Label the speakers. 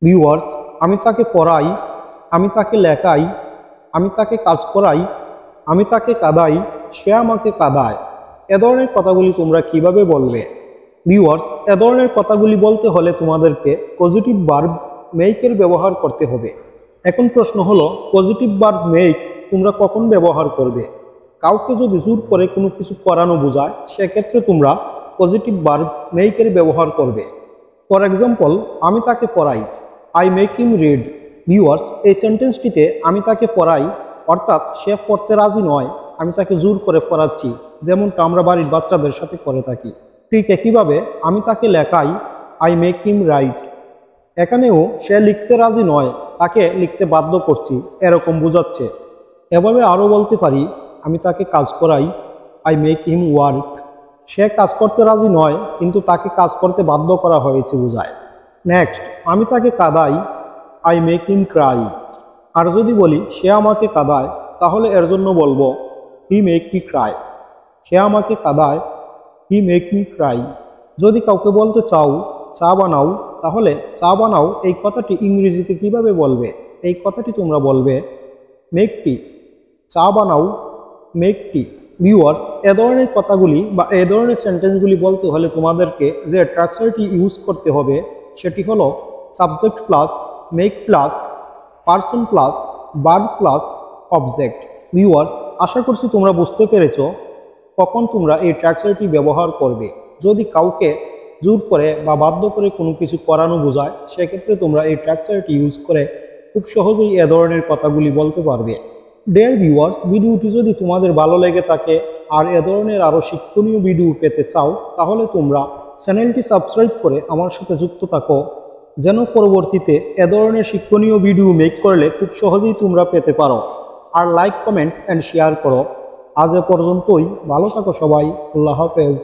Speaker 1: Viewers, আমি তাকে পড়াই, আমি তাকে লেখাই, আমি তাকে কাজ করাই, আমি তাকে কাঁদাই, সে আমাকে কাঁদায়। এ ধরনের কথাগুলি তোমরা কিভাবে বলবে? ভিউয়ার্স, এ ধরনের কথাগুলি বলতে হলে তোমাদেরকে পজিটিভ ভার্ব মেইকের ব্যবহার করতে হবে। এখন প্রশ্ন হলো, পজিটিভ ভার্ব মেইক তোমরা কখন ব্যবহার করবে? কাউকে যদি জোর করে কোনো কিছু করানো বোঝায়, সেক্ষেত্রে তোমরা পজিটিভ ভার্ব মেইকের ব্যবহার করবে। ফর এক্সাম্পল, আমি তাকে পড়াই, I make him read. Viewers, এই সেন্টেন্সটিতে আমি তাকে পড়াই অর্থাৎ সে পড়তে রাজি নয়, আমি তাকে জোর করে পড়াচ্ছি, যেমনটা আমরা বাড়ির বাচ্চাদের সাথে করে থাকি। ঠিক একইভাবে আমি তাকে লেখাই, আই মেক হিম রাইট। এখানেও সে লিখতে রাজি নয়, তাকে লিখতে বাধ্য করছি, এরকম বোঝাচ্ছে। এভাবে আরও বলতে পারি, আমি তাকে কাজ করাই, আই মেক হিম ওয়ার্ক। সে কাজ করতে রাজি নয়, কিন্তু তাকে কাজ করতে বাধ্য করা হয়েছে বোঝায়। নেক্সট, আমি তাকে কাঁদাই, আই মেক হিম ক্রাই। আর যদি বলি সে আমাকে কাঁদায়, তাহলে এর জন্য বলবো হি মেক মি ক্রাই। সে আমাকে কাঁদায়, হি মেক মি ক্রাই। যদি কাউকে বলতে চাও চা বানাও, তাহলে চা বানাও এই কথাটি ইংরেজিতে কিভাবে বলবে? এই কথাটি তোমরা বলবে মেক টি। চা বানাও, মেক টি। ভিউয়ার্স, এ ধরনের কথাগুলি বা এ ধরনের সেন্টেন্সগুলি বলতে হলে তোমাদেরকে যে স্ট্রাকচারটি ইউজ করতে হবে সেটি হলো subject plus make plus person plus verb plus object. Viewers, আশা করছি তোমরা বুঝতে পেরেছো কখন তোমরা এই স্ট্রাকচারটি ব্যবহার করবে। যদি কাউকে জোর করে বা বাধ্য করে কোনো কিছু করানো বোঝায়, সেক্ষেত্রে তোমরা এই স্ট্রাকচারটি ইউজ করে খুব সহজেই এ ধরনের কথাগুলি বলতে পারবে। ডিয়ার ভিউয়ার্স, ভিডিওটি যদি তোমাদের ভালো লেগে থাকে আর এ ধরনের আরও শিক্ষণীয় ভিডিও পেতে চাও, তাহলে তোমরা চ্যানেলটি সাবস্ক্রাইব করে আমার সাথে যুক্ত থাকো, যেন পরবর্তীতে এ ধরনের শিক্ষণীয় ভিডিও মেক করলে খুব সহজেই তোমরা পেতে পারো। আর লাইক, কমেন্ট অ্যান্ড শেয়ার করো। আজ এ পর্যন্তই, ভালো থাকো সবাই, আল্লাহ হাফেজ।